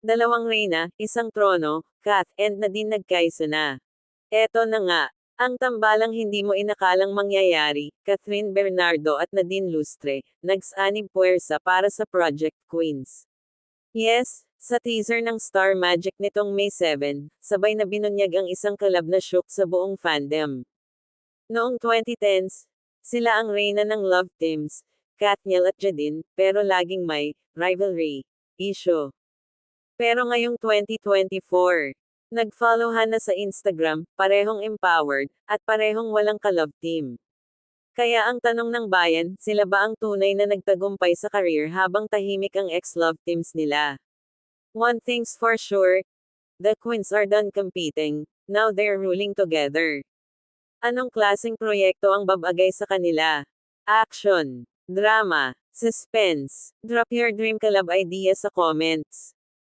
Dalawang reyna, isang trono, Kath and Nadine nagkaisa na. Eto na nga, ang tambalang hindi mo inakalang mangyayari, Catherine Bernardo at Nadine Lustre, nagsanib puwersa para sa Project Queens. Yes, sa teaser ng Star Magic nitong May 7, sabay na binunyag ang isang collab na shook sa buong fandom. Noong 2010s, sila ang reyna ng love teams, Katniel at Jadine, pero laging may rivalry issue. Pero ngayong 2024, nag-followhan na sa Instagram, parehong empowered, at parehong walang ka-love team. Kaya ang tanong ng bayan, sila ba ang tunay na nagtagumpay sa career habang tahimik ang ex-love teams nila? One thing's for sure, the queens are done competing, now they're ruling together. Anong klaseng proyekto ang babagay sa kanila? Action, drama, suspense. Drop your dream collab idea sa comments.